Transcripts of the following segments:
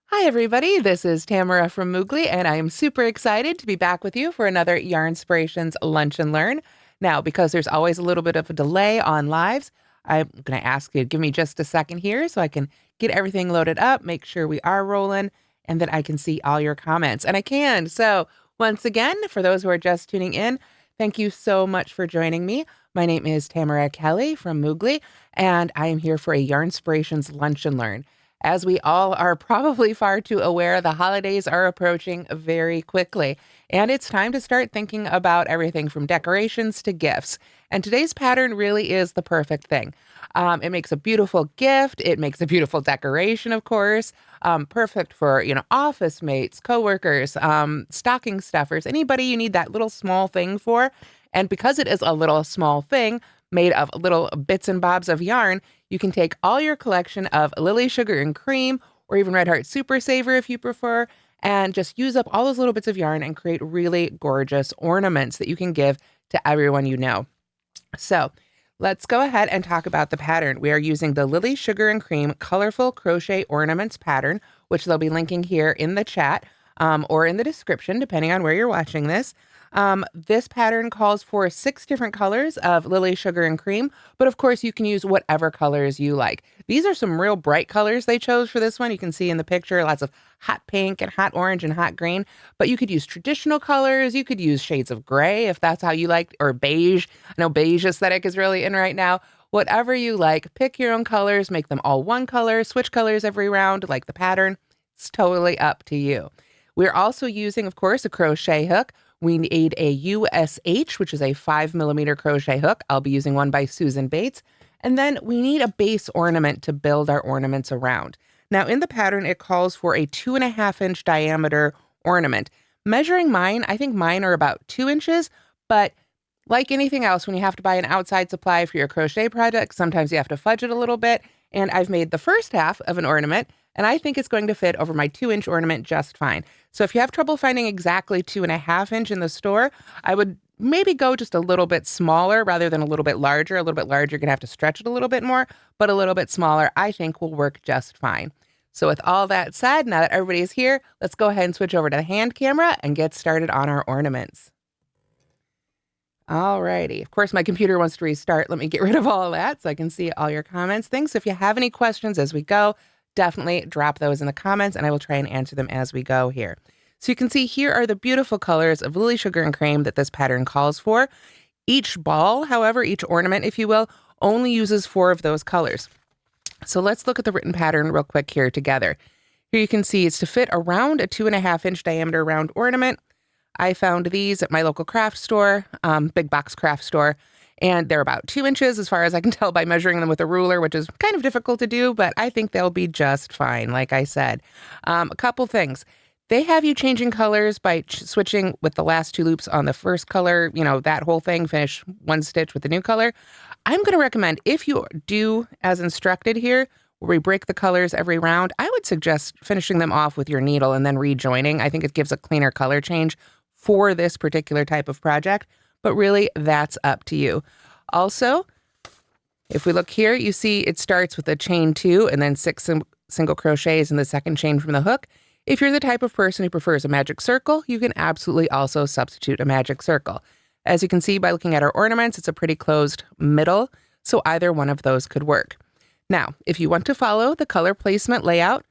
Hi, everybody. This is Tamara from Moogly, and I am super excited to be back with you for another Yarnspirations Lunch and Learn. Now, because there's always a little bit of a delay on lives, I'm going to ask you to give me just a second here so I can get everything loaded up, make sure we are rolling, and then I can see all your comments. And I can. So, once again, for those who are just tuning in, thank you so much for joining me. My name is Tamara Kelly from Moogly, and I am here for a Yarnspirations Lunch and Learn. As we all are probably far too aware, the holidays are approaching very quickly, and it's time to start thinking about everything from decorations to gifts. And today's pattern really is the perfect thing. It makes a beautiful gift. It makes a beautiful decoration, of course. Perfect for, office mates, coworkers, stocking stuffers, anybody you need that little small thing for. And because it is a little small thing made of little bits and bobs of yarn, you can take all your collection of Lily Sugar and Cream, or even Red Heart Super Saver if you prefer, and just use up all those little bits of yarn and create really gorgeous ornaments that you can give to everyone you know. So let's go ahead and talk about the pattern. We are using the Lily Sugar and Cream Colorful Crochet Ornaments pattern, which they'll be linking here in the chat or in the description, depending on where you're watching this. This pattern calls for 6 different colors of Lily Sugar and Cream, but of course you can use whatever colors you like. These are some real bright colors they chose for this one. You can see in the picture lots of hot pink and hot orange and hot green, but you could use traditional colors. You could use shades of gray if that's how you like, or beige. I know beige aesthetic is really in right now. Whatever you like, pick your own colors, make them all one color, switch colors every round like the pattern. It's totally up to you. We're also using, of course, a crochet hook. We need a USH, which is a 5mm crochet hook. I'll be using one by Susan Bates. And then we need a base ornament to build our ornaments around. Now, in the pattern, it calls for a 2.5-inch diameter ornament. Measuring mine, I think mine are about 2 inches, but like anything else, when you have to buy an outside supply for your crochet project, sometimes you have to fudge it a little bit. And I've made the first half of an ornament, and I think it's going to fit over my 2-inch ornament just fine. So if you have trouble finding exactly 2.5 inch in the store, I would maybe go just a little bit smaller rather than a little bit larger. A little bit larger, you're going to have to stretch it a little bit more, but a little bit smaller, I think will work just fine. So with all that said, now that everybody's here, let's go ahead and switch over to the hand camera and get started on our ornaments. Alrighty. Of course, my computer wants to restart. Let me get rid of all of that so I can see all your comments. Things. So if you have any questions as we go, definitely drop those in the comments and I will try and answer them as we go here. So you can see here are the beautiful colors of Lily Sugar and Cream that this pattern calls for. Each ball, however, each ornament, if you will, only uses 4 of those colors. So let's look at the written pattern real quick here together. Here you can see it's to fit around a 2.5-inch diameter round ornament. I found these at my local craft store, big box craft store, and they're about 2 inches as far as I can tell by measuring them with a ruler, which is kind of difficult to do, but I think they'll be just fine, like I said. A couple things. They have you changing colors by switching with the last 2 loops on the first color, that whole thing, finish 1 stitch with the new color. I'm going to recommend, if you do as instructed here, where we break the colors every round, I would suggest finishing them off with your needle and then rejoining. I think it gives a cleaner color change for this particular type of project, but really that's up to you. Also, if we look here, you see it starts with a chain 2 and then 6 single crochets in the second chain from the hook. If you're the type of person who prefers a magic circle, you can absolutely also substitute a magic circle. As you can see by looking at our ornaments, it's a pretty closed middle, so either one of those could work. Now, if you want to follow the color placement layout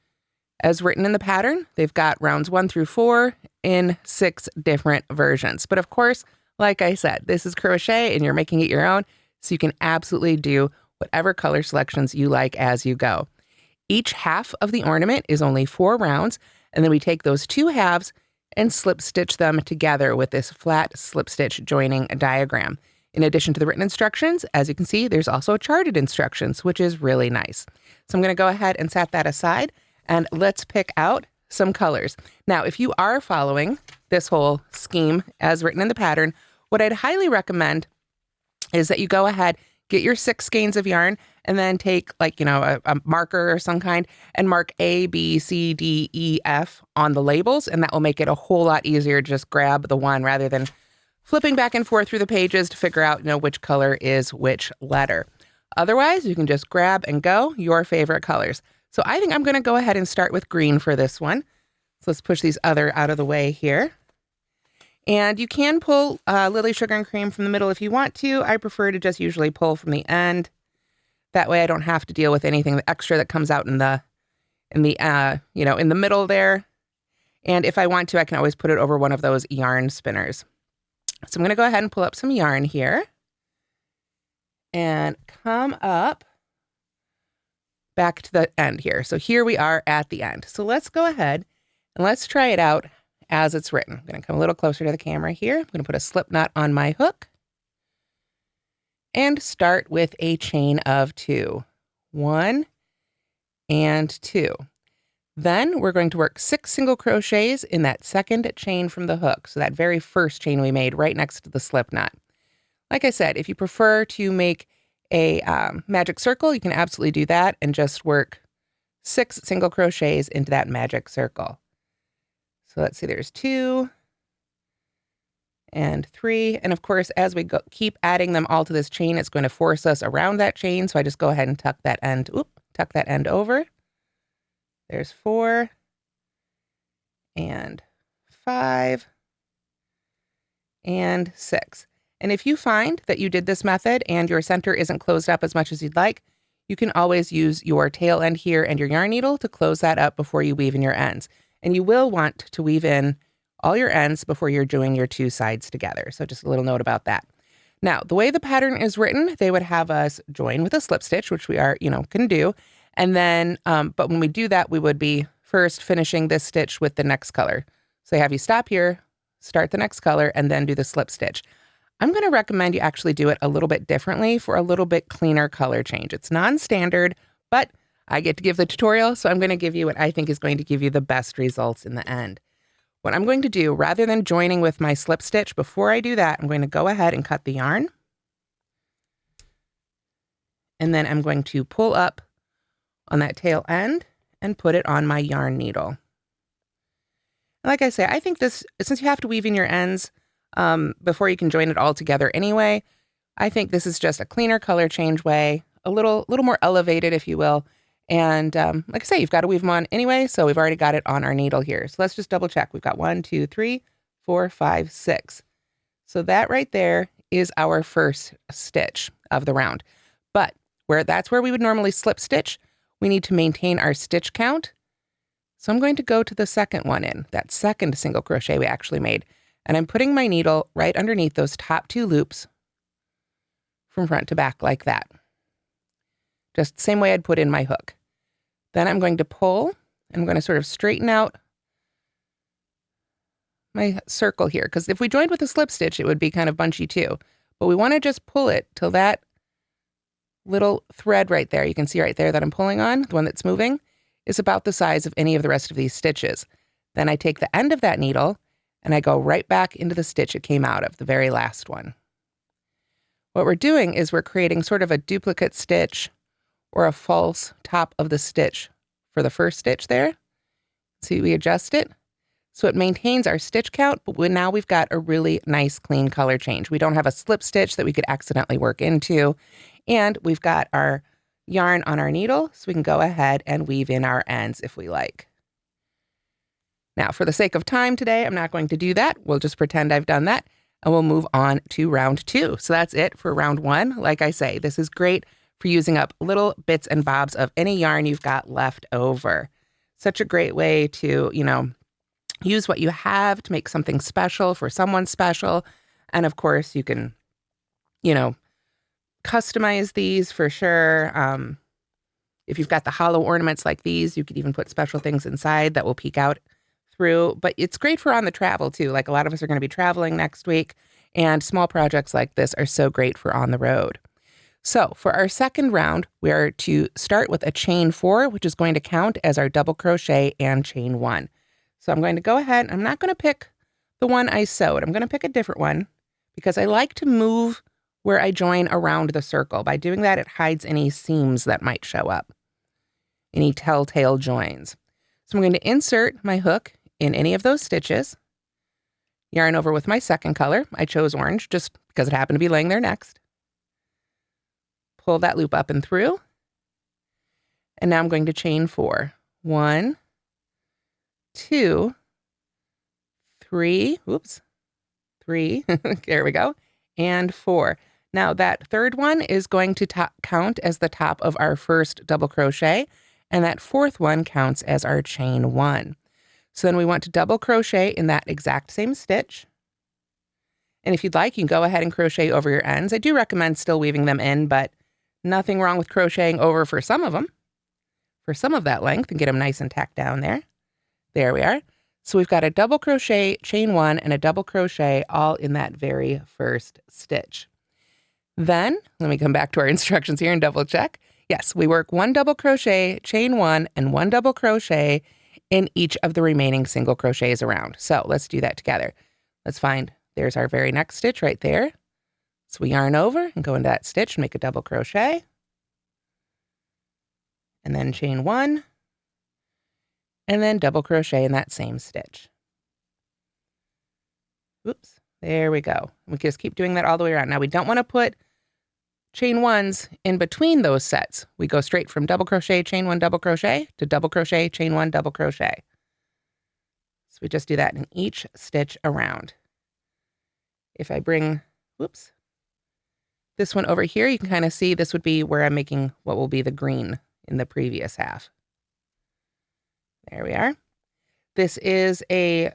as written in the pattern, they've got rounds 1 through 4 in 6 different versions. But of course, like I said, this is crochet and you're making it your own, so you can absolutely do whatever color selections you like as you go. Each half of the ornament is only 4 rounds, and then we take those 2 halves and slip stitch them together with this flat slip stitch joining diagram. In addition to the written instructions, as you can see, there's also charted instructions, which is really nice. So I'm going to go ahead and set that aside, and let's pick out some colors. Now, if you are following this whole scheme as written in the pattern, what I'd highly recommend is that you go ahead, get your 6 skeins of yarn, and then take a marker or some kind and mark A, B, C, D, E, F on the labels, and that will make it a whole lot easier to just grab the one rather than flipping back and forth through the pages to figure out which color is which letter. Otherwise, you can just grab and go your favorite colors. So I think I'm going to go ahead and start with green for this one. So let's push these other out of the way here. And you can pull Lily Sugar and Cream from the middle if you want to. I prefer to just usually pull from the end. That way I don't have to deal with anything extra that comes out in the middle there. And if I want to, I can always put it over one of those yarn spinners. So I'm going to go ahead and pull up some yarn here and come up back to the end here. So here we are at the end. So let's go ahead and let's try it out as it's written. I'm going to come a little closer to the camera here. I'm going to put a slip knot on my hook and start with a chain of 2. 1 and 2. Then we're going to work 6 single crochets in that second chain from the hook. So that very first chain we made right next to the slip knot. Like I said, if you prefer to make a magic circle, you can absolutely do that and just work 6 single crochets into that magic circle. So let's see, there's 2 and 3. And of course, as we keep adding them all to this chain, it's going to force us around that chain. So I just go ahead and tuck that end over. There's 4 and 5 and 6. And if you find that you did this method and your center isn't closed up as much as you'd like, you can always use your tail end here and your yarn needle to close that up before you weave in your ends. And you will want to weave in all your ends before you're doing your 2 sides together. So just a little note about that. Now, the way the pattern is written, they would have us join with a slip stitch, which we are, can do. And then, but when we do that, we would be first finishing this stitch with the next color. So they have you stop here, start the next color, and then do the slip stitch. I'm going to recommend you actually do it a little bit differently for a little bit cleaner color change. It's non-standard, but I get to give the tutorial, so I'm going to give you what I think is going to give you the best results in the end. What I'm going to do, rather than joining with my slip stitch, before I do that, I'm going to go ahead and cut the yarn. And then I'm going to pull up on that tail end and put it on my yarn needle. Like I say, I think this, since you have to weave in your ends before you can join it all together anyway, I think this is just a cleaner color change way, a little more elevated, if you will. And like I say, you've got to weave them on anyway, so we've already got it on our needle here. So let's just double check. We've got 1, 2, 3, 4, 5, 6. So that right there is our first stitch of the round. But that's where we would normally slip stitch, we need to maintain our stitch count. So I'm going to go to the second one in, that second single crochet we actually made. And I'm putting my needle right underneath those top 2 loops from front to back like that. Just the same way I'd put in my hook. Then I'm going to pull, and I'm going to sort of straighten out my circle here. Because if we joined with a slip stitch, it would be kind of bunchy too. But we want to just pull it till that little thread right there, you can see right there that I'm pulling on, the one that's moving, is about the size of any of the rest of these stitches. Then I take the end of that needle and I go right back into the stitch it came out of, the very last one. What we're doing is we're creating sort of a duplicate stitch or a false top of the stitch for the first stitch there. See, we adjust it. So it maintains our stitch count, but now we've got a really nice clean color change. We don't have a slip stitch that we could accidentally work into. And we've got our yarn on our needle, so we can go ahead and weave in our ends if we like. Now, for the sake of time today, I'm not going to do that. We'll just pretend I've done that, and we'll move on to round 2. So that's it for round 1. Like I say, this is great for using up little bits and bobs of any yarn you've got left over. Such a great way to, use what you have to make something special for someone special. And of course, you can, customize these for sure. If you've got the hollow ornaments like these, you could even put special things inside that will peek out through. But it's great for on the travel too. Like a lot of us are going to be traveling next week, and small projects like this are so great for on the road. So for our second round, we are to start with a chain 4, which is going to count as our double crochet and chain 1. So I'm going to go ahead. I'm not going to pick the one I sewed. I'm going to pick a different one because I like to move where I join around the circle. By doing that, it hides any seams that might show up, any telltale joins. So I'm going to insert my hook in any of those stitches, yarn over with my second color. I chose orange just because it happened to be laying there next. Pull that loop up and through. And now I'm going to chain 4. 1, 2, 3, oops, 3, there we go, and 4. Now that third one is going to count as the top of our first double crochet, and that fourth one counts as our chain 1. So then we want to double crochet in that exact same stitch. And if you'd like, you can go ahead and crochet over your ends. I do recommend still weaving them in, but nothing wrong with crocheting over for some of them, for some of that length, and get them nice and tacked down there. There we are. So we've got a double crochet, chain 1, and a double crochet all in that very first stitch. Then, let me come back to our instructions here and double check. Yes, we work 1 double crochet, chain 1, and 1 double crochet in each of the remaining single crochets around. So let's do that together. Let's find, there's our very next stitch right there. So we yarn over and go into that stitch and make a double crochet. And then chain 1. And then double crochet in that same stitch. Oops, there we go. We just keep doing that all the way around. Now we don't want to put chain 1s in between those sets. We go straight from double crochet, chain 1, double crochet to double crochet, chain 1, double crochet. So we just do that in each stitch around. If I bring, whoops, this one over here, you can kind of see this would be where I'm making what will be the green in the previous half. There we are. This is the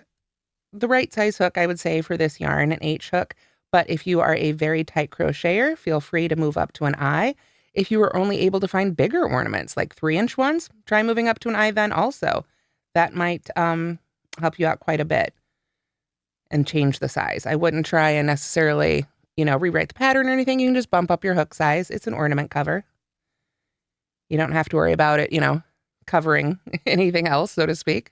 right size hook, I would say, for this yarn, an H hook. But if you are a very tight crocheter, feel free to move up to an I. If you are only able to find bigger ornaments, like 3-inch ones, try moving up to an I then also. That might help you out quite a bit and change the size. I wouldn't try and necessarily, rewrite the pattern or anything. You can just bump up your hook size. It's an ornament cover. You don't have to worry about it, covering anything else, so to speak.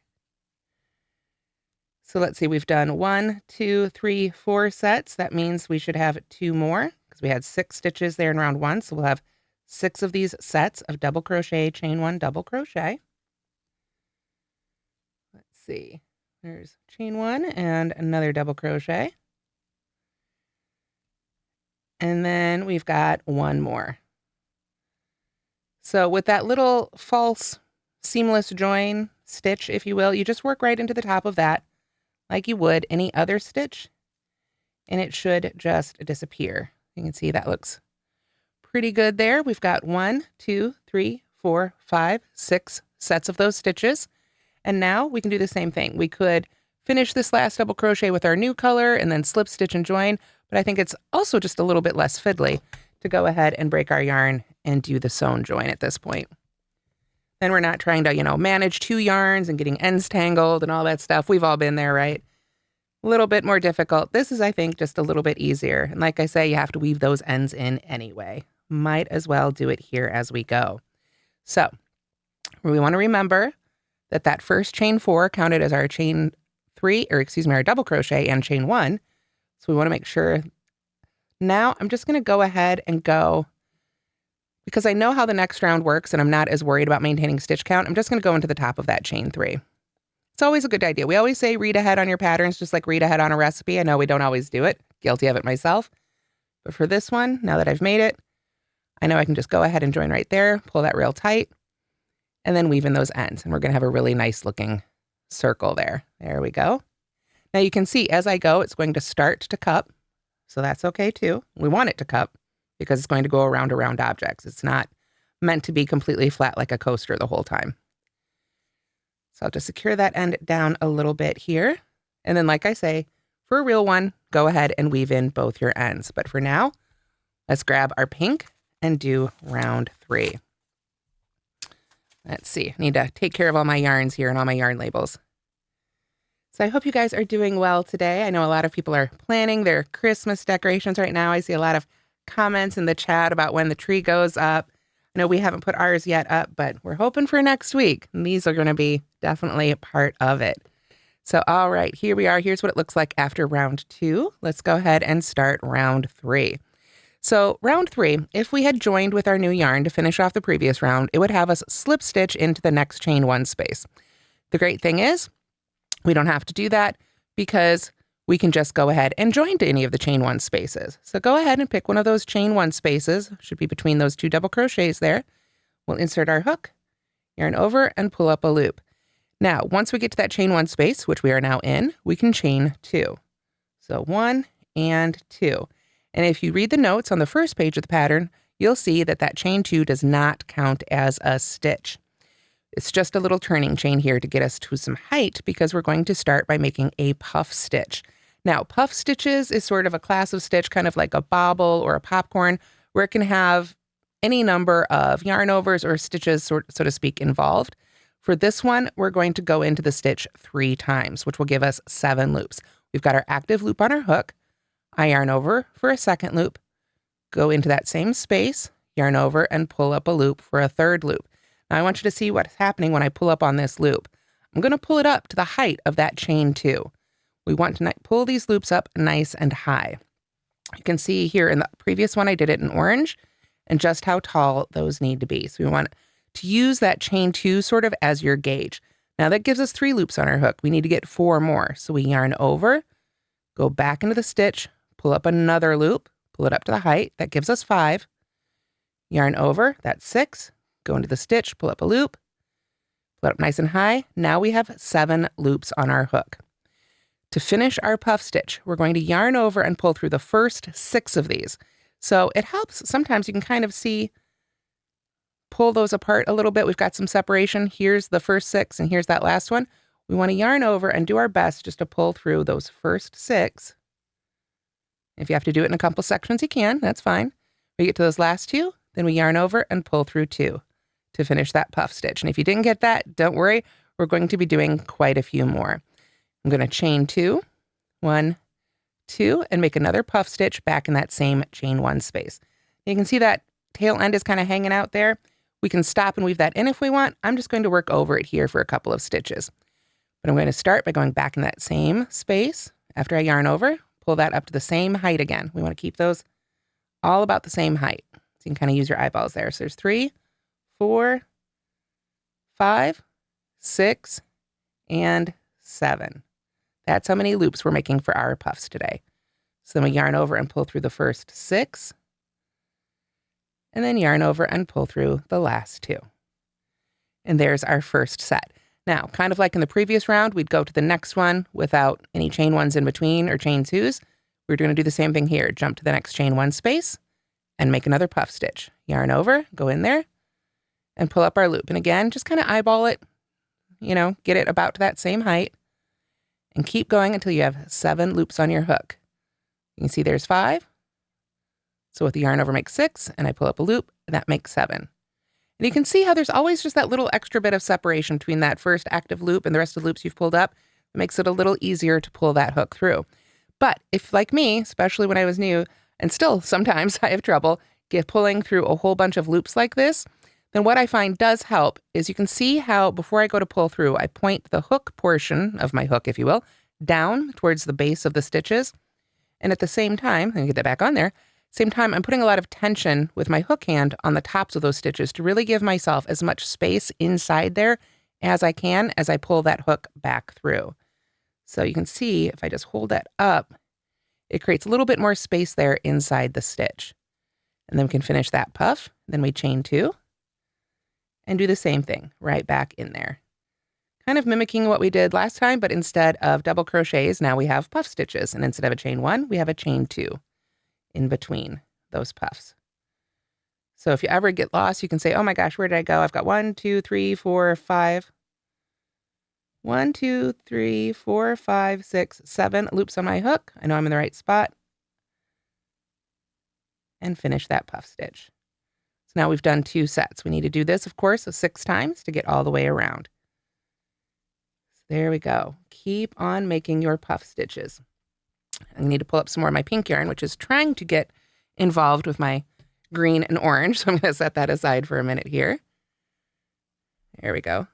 So let's see, we've done 1, 2, 3, 4 sets. That means we should have 2 more because we had 6 stitches there in round 1. So we'll have 6 of these sets of double crochet, chain 1, double crochet. Let's see, there's chain 1 and another double crochet. And then we've got 1 more. So with that little false seamless join stitch, if you will, you just work right into the top of that like you would any other stitch, and it should just disappear. You can see that looks pretty good there. We've got 1, 2, 3, 4, 5, 6 sets of those stitches. And now we can do the same thing. We could finish this last double crochet with our new color and then slip stitch and join, but I think it's also just a little bit less fiddly to go ahead and break our yarn and do the sewn join at this point. Then we're not trying to, manage 2 yarns and getting ends tangled and all that stuff. We've all been there, right? A little bit more difficult. This is, I think, just a little bit easier. And like I say, you have to weave those ends in anyway. Might as well do it here as we go. So we want to remember that first chain 4 counted as our chain 3, our double crochet and chain 1. So we want to make sure. Now I'm just going to go ahead and go, because I know how the next round works and I'm not as worried about maintaining stitch count, I'm just going to go into the top of that chain 3. It's always a good idea. We always say read ahead on your patterns, just like read ahead on a recipe. I know we don't always do it. Guilty of it myself. But for this one, now that I've made it, I know I can just go ahead and join right there, pull that real tight, and then weave in those ends. And we're going to have a really nice looking circle there. There we go. Now you can see as I go, it's going to start to cup. So that's okay too. We want it to cup because it's going to go around objects. It's not meant to be completely flat like a coaster the whole time. So I'll just secure that end down a little bit here. And then, like I say, for a real one, go ahead and weave in both your ends. But for now, let's grab our pink and do round 3. Let's see, I need to take care of all my yarns here and all my yarn labels. So I hope you guys are doing well today. I know a lot of people are planning their Christmas decorations right now. I see a lot of comments in the chat about when the tree goes up. I know we haven't put ours yet up, but we're hoping for next week. And these are going to be definitely a part of it. So, all right, here we are. Here's what it looks like after round 2. Let's go ahead and start round 3. So round 3, if we had joined with our new yarn to finish off the previous round, it would have us slip stitch into the next chain 1 space. The great thing is we don't have to do that because we can just go ahead and join to any of the chain 1 spaces. So go ahead and pick one of those chain 1 spaces. Should be between those 2 double crochets there. We'll insert our hook yarn over and pull up a loop. Now, once we get to that chain 1 space, which we are now in, we can chain 2. So 1 and 2. And if you read the notes on the first page of the pattern, you'll see that that chain 2 does not count as a stitch. It's just a little turning chain here to get us to some height because we're going to start by making a puff stitch. Now, puff stitches is sort of a class of stitch, kind of like a bobble or a popcorn, where it can have any number of yarn overs or stitches, so to speak, involved. For this one, we're going to go into the stitch 3 times, which will give us 7 loops. We've got our active loop on our hook. I yarn over for a second loop, go into that same space, yarn over, and pull up a loop for a third loop. Now I want you to see what's happening when I pull up on this loop. I'm going to pull it up to the height of that chain 2. We want to pull these loops up nice and high. You can see here in the previous one I did it in orange and just how tall those need to be. So we want to use that chain 2 sort of as your gauge. Now that gives us 3 loops on our hook. We need to get 4 more. So we yarn over, go back into the stitch, pull up another loop, pull it up to the height. That gives us 5. Yarn over, that's 6. Go into the stitch, pull up a loop, pull it up nice and high. Now we have 7 loops on our hook. To finish our puff stitch, we're going to yarn over and pull through the first 6 of these. So it helps. Sometimes you can kind of see, pull those apart a little bit. We've got some separation. Here's the first 6 and here's that last one. We want to yarn over and do our best just to pull through those first 6. If you have to do it in a couple sections, you can. That's fine. We get to those last 2, then we yarn over and pull through 2 to finish that puff stitch. And if you didn't get that, don't worry. We're going to be doing quite a few more. I'm going to chain 2, 1, 2, and make another puff stitch back in that same chain 1 space. You can see that tail end is kind of hanging out there. We can stop and weave that in if we want. I'm just going to work over it here for a couple of stitches. But I'm going to start by going back in that same space. After I yarn over, pull that up to the same height again. We want to keep those all about the same height. So you can kind of use your eyeballs there. So there's 3, 4, 5, 6, and 7. That's how many loops we're making for our puffs today. So then we yarn over and pull through the first 6, and then yarn over and pull through the last 2. And there's our first set. Now, kind of like in the previous round, we'd go to the next one without any chain 1s in between or chain 2s. We're going to do the same thing here. Jump to the next chain 1 space and make another puff stitch. Yarn over, go in there, and pull up our loop. And again, just kind of eyeball it, get it about to that same height. And keep going until you have 7 loops on your hook. You can see there's 5. So with the yarn over makes 6, and I pull up a loop, and that makes 7. And you can see how there's always just that little extra bit of separation between that first active loop and the rest of the loops you've pulled up. It makes it a little easier to pull that hook through. But if, like me, especially when I was new, and still sometimes I have trouble pulling through a whole bunch of loops like this, then what I find does help is you can see how before I go to pull through, I point the hook portion of my hook, if you will, down towards the base of the stitches. And at the same time, let me get that back on there, same time, I'm putting a lot of tension with my hook hand on the tops of those stitches to really give myself as much space inside there as I can as I pull that hook back through. So you can see if I just hold that up, it creates a little bit more space there inside the stitch. And then we can finish that puff. Then we chain 2. And do the same thing right back in there. Kind of mimicking what we did last time, but instead of double crochets, now we have puff stitches. And instead of a chain 1, we have a chain 2 in between those puffs. So if you ever get lost, you can say, oh my gosh, where did I go? I've got 1, 2, 3, 4, 5. 1, 2, 3, 4, 5, 6, 7 loops on my hook. I know I'm in the right spot. And finish that puff stitch. So now we've done 2 sets. We need to do this, of course, 6 times to get all the way around. So there we go. Keep on making your puff stitches. I need to pull up some more of my pink yarn, which is trying to get involved with my green and orange. So I'm going to set that aside for a minute here. There we go.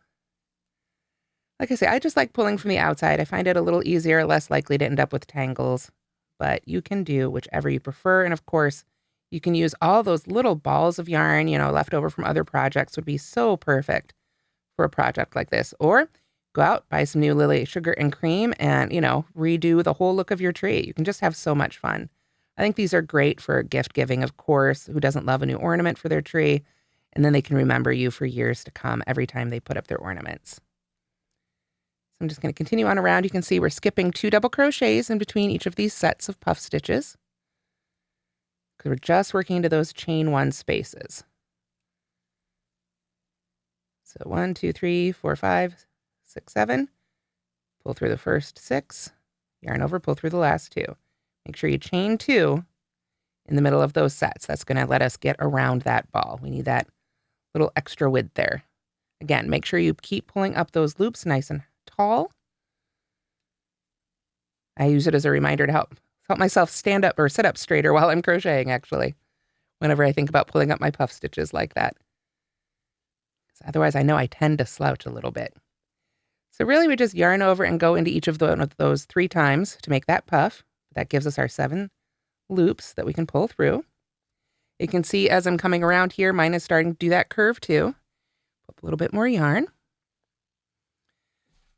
Like I say, I just like pulling from the outside. I find it a little easier, less likely to end up with tangles, but you can do whichever you prefer. And of course, you can use all those little balls of yarn, left over from other projects would be so perfect for a project like this. Or go out, buy some new Lily sugar and cream and, redo the whole look of your tree. You can just have so much fun. I think these are great for gift giving, of course. Who doesn't love a new ornament for their tree? and then they can remember you for years to come every time they put up their ornaments. So I'm just going to continue on around. You can see we're skipping 2 double crochets in between each of these sets of puff stitches, because we're just working into those chain 1 spaces. So 1, 2, 3, 4, 5, 6, 7. Pull through the first 6, yarn over, pull through the last 2. Make sure you chain 2 in the middle of those sets. That's going to let us get around that ball. We need that little extra width there. Again, make sure you keep pulling up those loops nice and tall. I use it as a reminder to help myself stand up or sit up straighter while I'm crocheting, actually, whenever I think about pulling up my puff stitches like that. Otherwise, I know I tend to slouch a little bit. So really, we just yarn over and go into each of those 3 times to make that puff. That gives us our 7 loops that we can pull through. You can see as I'm coming around here, mine is starting to do that curve too. Put a little bit more yarn.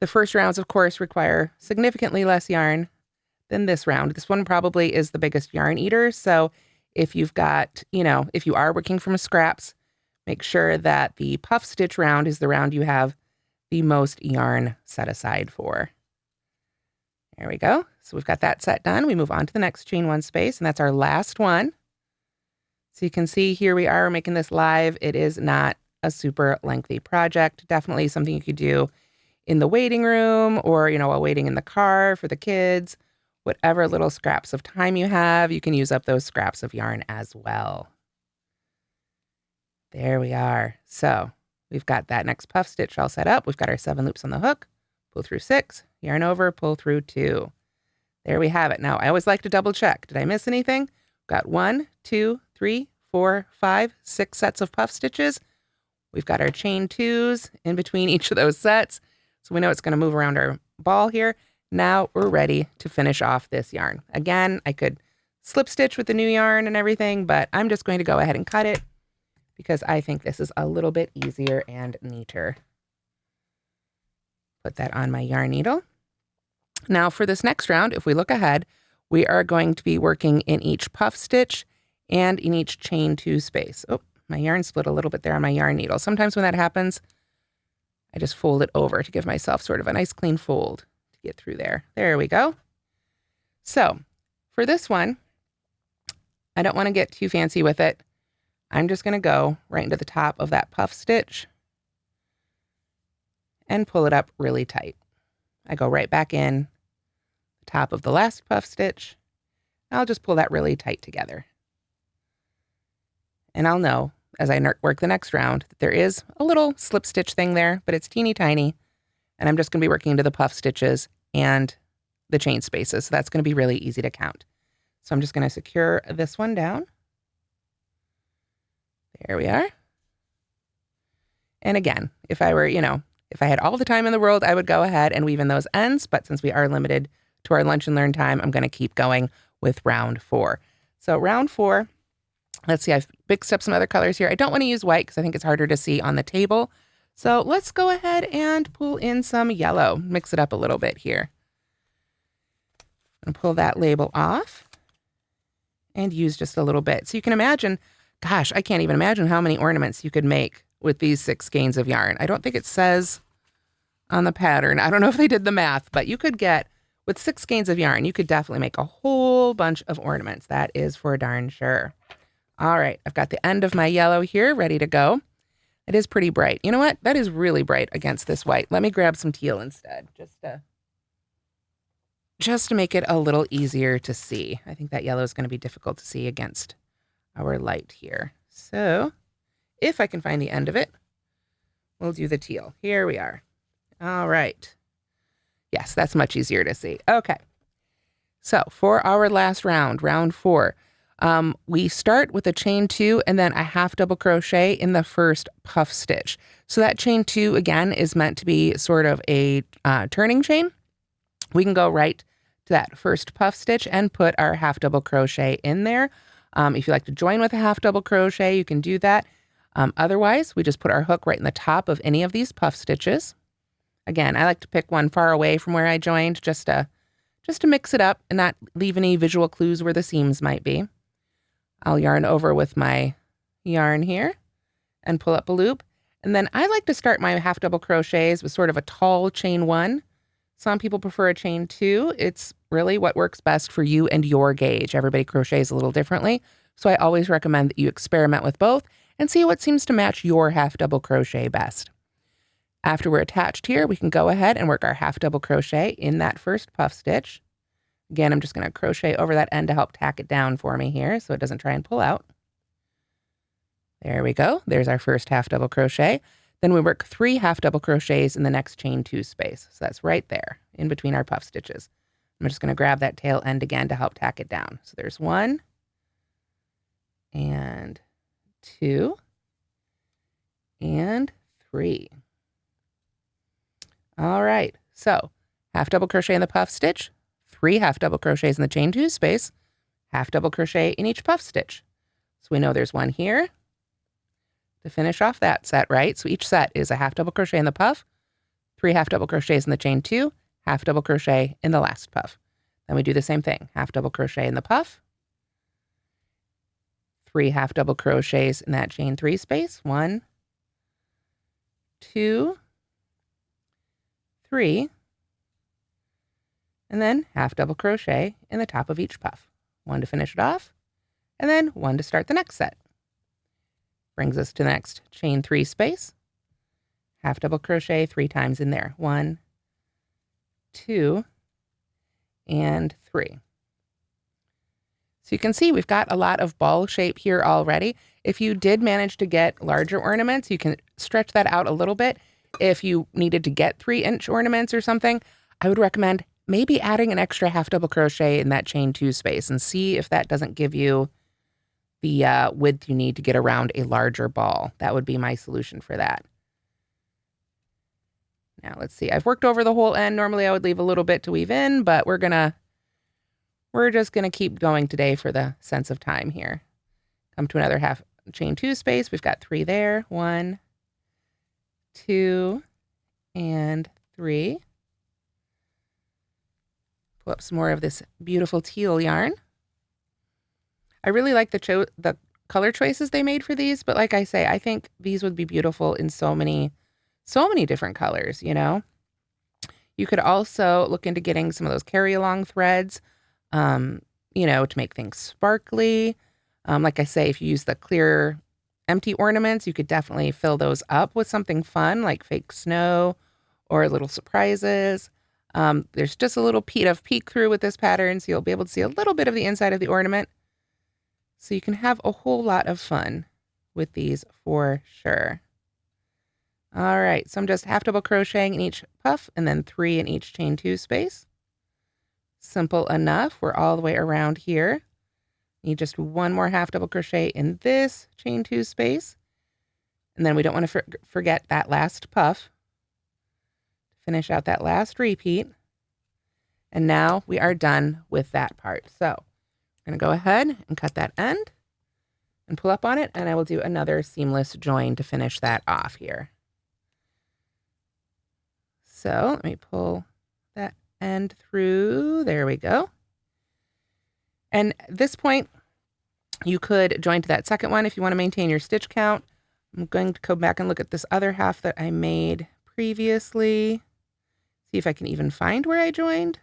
The first rounds, of course, require significantly less yarn than this round. This one probably is the biggest yarn eater. So if you've got, if you are working from scraps, make sure that the puff stitch round is the round you have the most yarn set aside for. There we go. So we've got that set done. We move on to the next chain 1 space, and that's our last one. So you can see here we are making this live. It is not a super lengthy project. Definitely something you could do in the waiting room or, while waiting in the car for the kids. Whatever little scraps of time you have, you can use up those scraps of yarn as well. There we are. So we've got that next puff stitch all set up. We've got our 7 loops on the hook. Pull through 6, yarn over, pull through 2. There we have it. Now, I always like to double check. Did I miss anything? Got 1, 2, 3, 4, 5, 6 sets of puff stitches. We've got our chain 2s in between each of those sets. So we know it's going to move around our ball here. Now we're ready to finish off this yarn. Again, I could slip stitch with the new yarn and everything, but I'm just going to go ahead and cut it because I think this is a little bit easier and neater. Put that on my yarn needle. Now for this next round, if we look ahead, we are going to be working in each puff stitch and in each chain 2 space. Oh, my yarn split a little bit there on my yarn needle. Sometimes when that happens, I just fold it over to give myself sort of a nice clean fold to get through there. There we go. So for this one, I don't want to get too fancy with it. I'm just going to go right into the top of that puff stitch and pull it up really tight. I go right back in the top of the last puff stitch. I'll just pull that really tight together. And I'll know as I work the next round that there is a little slip stitch thing there, but it's teeny tiny. And I'm just going to be working into the puff stitches and the chain spaces. So that's going to be really easy to count. So I'm just going to secure this one down. There we are. And again, if I were, if I had all the time in the world, I would go ahead and weave in those ends. But since we are limited to our lunch and learn time, I'm going to keep going with round 4. So round 4, let's see, I've mixed up some other colors here. I don't want to use white because I think it's harder to see on the table. So let's go ahead and pull in some yellow, mix it up a little bit here. And pull that label off and use just a little bit. So you can imagine, gosh, I can't even imagine how many ornaments you could make with these 6 skeins of yarn. I don't think it says on the pattern. I don't know if they did the math, but you could get, with 6 skeins of yarn, you could definitely make a whole bunch of ornaments. That is for darn sure. All right, I've got the end of my yellow here ready to go. It is pretty bright. You know what? That is really bright against this white. Let me grab some teal instead, just to make it a little easier to see. I think that yellow is going to be difficult to see against our light here. So if I can find the end of it, we'll do the teal. Here we are. All right. Yes, that's much easier to see. Okay. So for our last round, round 4, we start with a chain 2 and then a half double crochet in the first puff stitch. So that chain 2 again is meant to be sort of a turning chain. We can go right to that first puff stitch and put our half double crochet in there. If you like to join with a half double crochet, you can do that. Otherwise, we just put our hook right in the top of any of these puff stitches. Again, I like to pick one far away from where I joined just to mix it up and not leave any visual clues where the seams might be. I'll yarn over with my yarn here and pull up a loop. And then I like to start my half double crochets with sort of a tall chain 1. Some people prefer a chain 2. It's really what works best for you and your gauge. Everybody crochets a little differently. So I always recommend that you experiment with both and see what seems to match your half double crochet best. After we're attached here, we can go ahead and work our half double crochet in that first puff stitch. Again, I'm just going to crochet over that end to help tack it down for me here so it doesn't try and pull out. There we go. There's our first half double crochet. Then we work 3 half double crochets in the next chain 2 space. So that's right there in between our puff stitches. I'm just going to grab that tail end again to help tack it down. So there's 1 and 2 and 3. All right, so half double crochet in the puff stitch, 3 half double crochets in the chain 2 space, half double crochet in each puff stitch. So we know there's 1 here to finish off that set, right? So each set is a half double crochet in the puff, 3 half double crochets in the chain 2, half double crochet in the last puff. Then we do the same thing, half double crochet in the puff, 3 half double crochets in that chain 3 space, 1, 2, 3, and then half double crochet in the top of each puff. 1 to finish it off, and then 1 to start the next set. Brings us to the next chain 3 space, half double crochet 3 times in there. 1, 2, and 3. So you can see we've got a lot of ball shape here already. If you did manage to get larger ornaments, you can stretch that out a little bit. If you needed to get 3-inch ornaments or something, I would recommend maybe adding an extra half double crochet in that chain 2 space and see if that doesn't give you the width you need to get around a larger ball. That would be my solution for that. Now let's see, I've worked over the whole end. Normally I would leave a little bit to weave in, but we're just gonna keep going today for the sense of time here. Come to another half chain 2 space. We've got 3 there. 1, 2, and 3. Pull up some more of this beautiful teal yarn. I really like the color choices they made for these, but like I say, I think these would be beautiful in so many different colors, you know? You could also look into getting some of those carry-along threads, you know, to make things sparkly. Like I say, if you use the clear empty ornaments, you could definitely fill those up with something fun like fake snow or little surprises. There's just a little peek through with this pattern, so you'll be able to see a little bit of the inside of the ornament. So you can have a whole lot of fun with these for sure. All right, so I'm just half double crocheting in each puff and then 3 in each chain 2 space. Simple enough. We're all the way around here. Need just 1 more half double crochet in this chain 2 space. And then we don't want to forget that last puff. Finish out that last repeat. And now we are done with that part. So I'm going to go ahead and cut that end and pull up on it, and I will do another seamless join to finish that off here. So let me pull that end through. There we go. And at this point, you could join to that second one if you want to maintain your stitch count. I'm going to go back and look at this other half that I made previously. See if I can even find where I joined.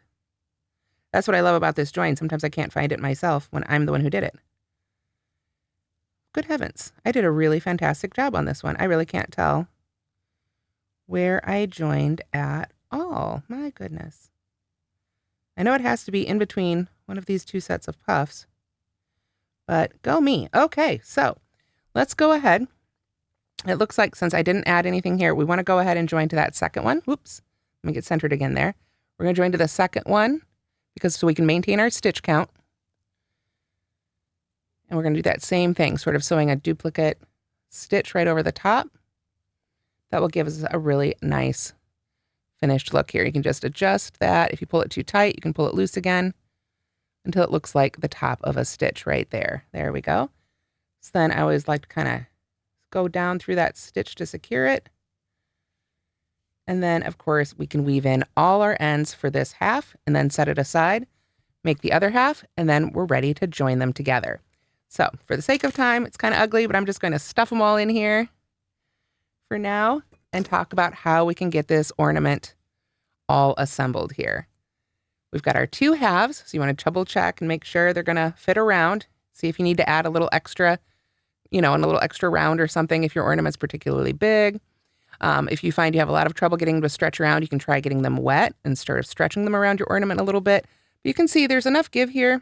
That's what I love about this join. Sometimes I can't find it myself when I'm the one who did it. Good heavens. I did a really fantastic job on this one. I really can't tell where I joined at all. My goodness. I know it has to be in between one of these 2 sets of puffs, but go me. Okay, so let's go ahead. It looks like since I didn't add anything here, we want to go ahead and join to that second one. Whoops. Let me get centered again there. We're going to join to the second one because so we can maintain our stitch count. And we're going to do that same thing, sort of sewing a duplicate stitch right over the top. That will give us a really nice finished look here. You can just adjust that. If you pull it too tight, you can pull it loose again until it looks like the top of a stitch right there. There we go. So then I always like to kind of go down through that stitch to secure it. And then, of course, we can weave in all our ends for this half and then set it aside, make the other half, and then we're ready to join them together. So for the sake of time, it's kind of ugly, but I'm just going to stuff them all in here. for now and talk about how we can get this ornament all assembled here. We've got our two halves, so you want to double check and make sure they're going to fit around. See if you need to add a little extra, and a little extra round or something if your ornament's particularly big. If you find you have a lot of trouble getting them to stretch around, you can try getting them wet and start stretching them around your ornament a little bit. But you can see there's enough give here.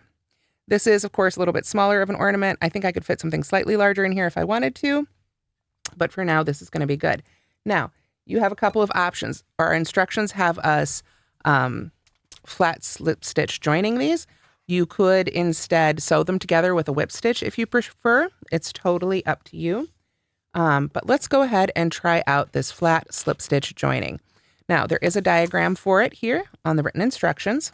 This is, of course, a little bit smaller of an ornament. I think I could fit something slightly larger in here if I wanted to. But for now, this is going to be good. Now, you have a couple of options. Our instructions have us flat slip stitch joining these. You could instead sew them together with a whip stitch if you prefer. It's totally up to you. But let's go ahead and try out this flat slip stitch joining. Now, there is a diagram for it here on the written instructions.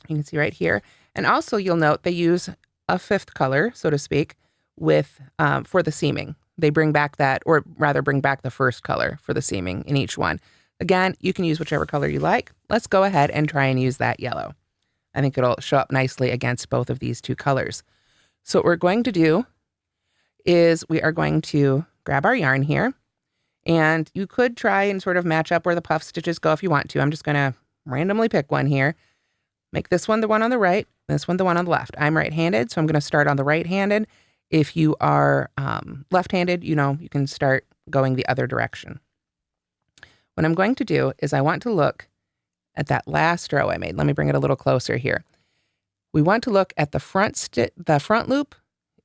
You can see right here. And also you'll note they use a fifth color, so to speak, with for the seaming. They bring back bring back the first color for the seaming in each one. Again, you can use whichever color you like. Let's go ahead and try and use that yellow. I think it'll show up nicely against both of these two colors. So what we're going to do is we are going to grab our yarn here, and you could try and sort of match up where the puff stitches go if you want to. I'm just going to randomly pick one here. Make this one the one on the right, this one the one on the left. I'm right-handed, so I'm going to start on the right-handed. If you are left-handed, you can start going the other direction. What I'm going to do is I want to look at that last row I made. Let me bring it a little closer here. We want to look at the front loop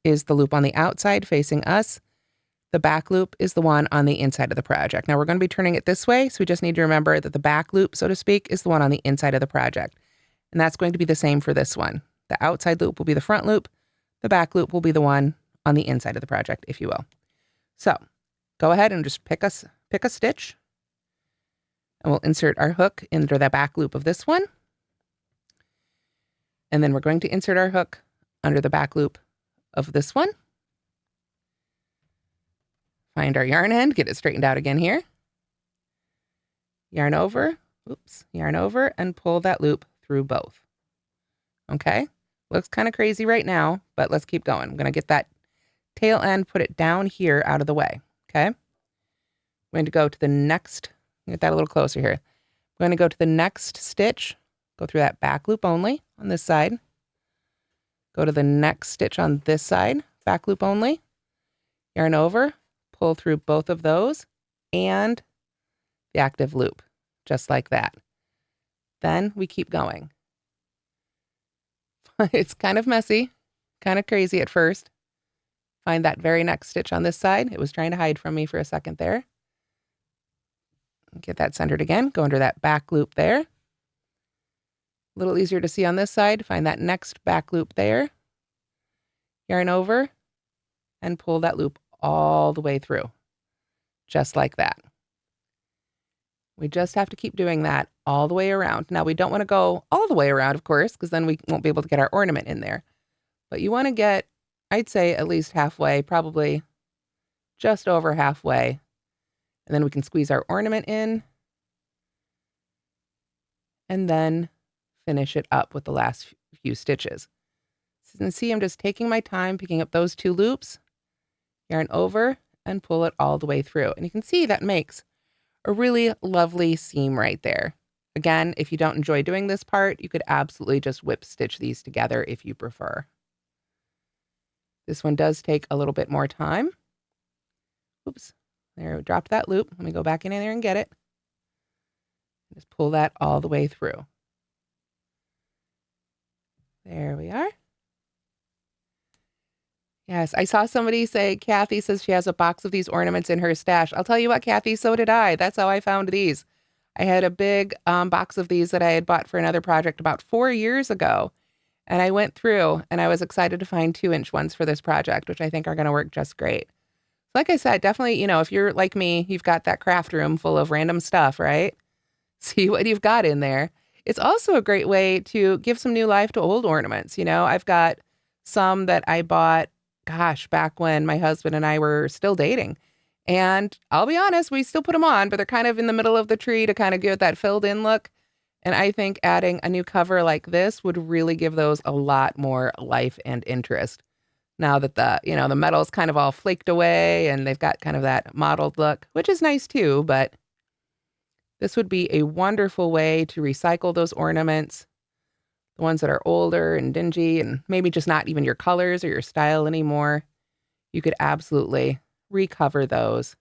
is the loop on the outside facing us. The back loop is the one on the inside of the project. Now we're going to be turning it this way, so we just need to remember that the back loop, so to speak, is the one on the inside of the project. And that's going to be the same for this one. The outside loop will be the front loop. The back loop will be the one on the inside of the project, if you will. So go ahead and just pick a stitch. And we'll insert our hook into the back loop of this one. And then we're going to insert our hook under the back loop of this one. Find our yarn end, get it straightened out again here. Yarn over, and pull that loop through both. Okay, looks kind of crazy right now, but let's keep going. I'm going to get that tail end, put it down here out of the way. Okay, I'm going to go to the next. Get that a little closer here. I'm going to go to the next stitch, go through that back loop only on this side. Go to the next stitch on this side, back loop only. Yarn over, pull through both of those and the active loop, just like that. Then we keep going. It's kind of messy, kind of crazy at first. Find that very next stitch on this side. It was trying to hide from me for a second there. Get that centered again, go under that back loop there. A little easier to see on this side. Find that next back loop there. Yarn over and pull that loop all the way through, just like that. We just have to keep doing that all the way around. Now, we don't want to go all the way around, of course, because then we won't be able to get our ornament in there. But you want to get, I'd say, at least halfway, probably just over halfway. And then we can squeeze our ornament in and then finish it up with the last few stitches. So you can see I'm just taking my time, picking up those two loops, yarn over, and pull it all the way through. And you can see that makes a really lovely seam right there. Again, if you don't enjoy doing this part, you could absolutely just whip stitch these together if you prefer. This one does take a little bit more time. Oops. There, we dropped that loop. Let me go back in there and get it. Just pull that all the way through. There we are. Yes, I saw somebody say, Kathy says she has a box of these ornaments in her stash. I'll tell you what, Kathy, so did I. That's how I found these. I had a big box of these that I had bought for another project about 4 years ago. And I went through and I was excited to find 2-inch ones for this project, which I think are going to work just great. Like I said, definitely, if you're like me, you've got that craft room full of random stuff, right? See what you've got in there. It's also a great way to give some new life to old ornaments. I've got some that I bought, back when my husband and I were still dating. And I'll be honest, we still put them on, but they're kind of in the middle of the tree to kind of give that filled in look. And I think adding a new cover like this would really give those a lot more life and interest. now that the metal's kind of all flaked away and they've got kind of that mottled look, which is nice too, but this would be a wonderful way to recycle those ornaments, the ones that are older and dingy and maybe just not even your colors or your style anymore. You could absolutely recover those.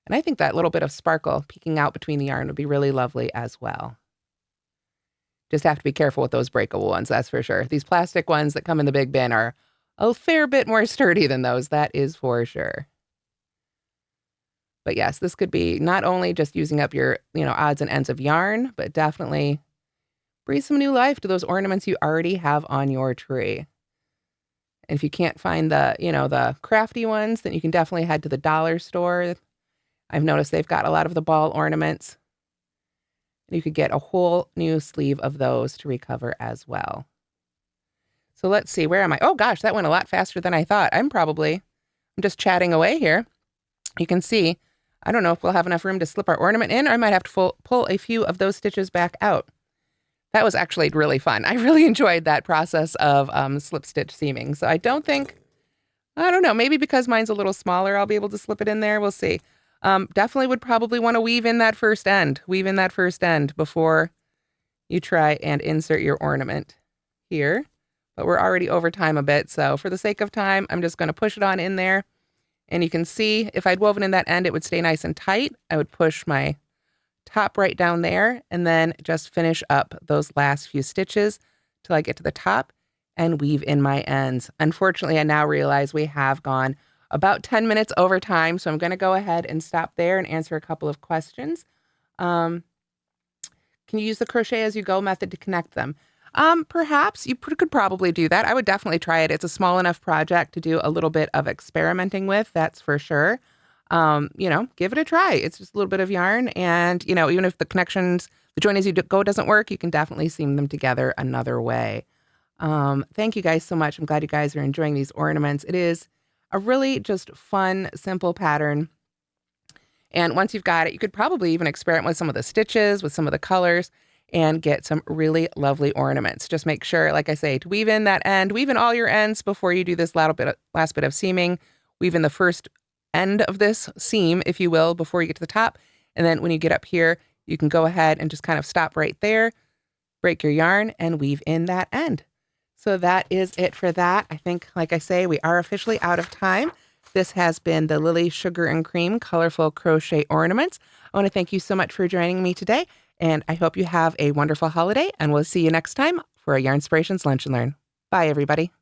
And I think that little bit of sparkle peeking out between the yarn would be really lovely as well. Just have to be careful with those breakable ones, that's for sure. These plastic ones that come in the big bin are a fair bit more sturdy than those, that is for sure. But yes, this could be not only just using up your, odds and ends of yarn, but definitely breathe some new life to those ornaments you already have on your tree. And if you can't find the crafty ones, then you can definitely head to the dollar store. I've noticed they've got a lot of the ball ornaments. You could get a whole new sleeve of those to recover as well. So let's see, where am I? Oh gosh, that went a lot faster than I thought. I'm just chatting away here. You can see, I don't know if we'll have enough room to slip our ornament in, or I might have to pull a few of those stitches back out. That was actually really fun. I really enjoyed that process of slip stitch seaming. So I don't know, maybe because mine's a little smaller, I'll be able to slip it in there. We'll see. Definitely would probably want to weave in that first end before you try and insert your ornament here. But we're already over time a bit, so for the sake of time, I'm just going to push it on in there. And you can see if I'd woven in that end, it would stay nice and tight. I would push my top right down there and then just finish up those last few stitches till I get to the top and weave in my ends. Unfortunately, I now realize we have gone about 10 minutes over time, so I'm going to go ahead and stop there and answer a couple of questions. Can you use the crochet as you go method to connect them? Perhaps you could probably do that. I would definitely try it. It's a small enough project to do a little bit of experimenting with, that's for sure. Give it a try. It's just a little bit of yarn, and even if the join as you go doesn't work, you can definitely seam them together another way. Thank you guys so much. I'm glad you guys are enjoying these ornaments. It is a really just fun, simple pattern. And once you've got it, you could probably even experiment with some of the stitches, with some of the colors, and get some really lovely ornaments. Just make sure, like I say, to weave in that end, weave in all your ends before you do this last bit of seaming. Weave in the first end of this seam, if you will, before you get to the top. And then when you get up here, you can go ahead and just kind of stop right there, break your yarn, and weave in that end. So that is it for that. I think, like I say, we are officially out of time. This has been the Lily Sugar and Cream Colorful Crochet Ornaments. I want to thank you so much for joining me today, and I hope you have a wonderful holiday, and we'll see you next time for a Yarnspirations Lunch and Learn. Bye, everybody.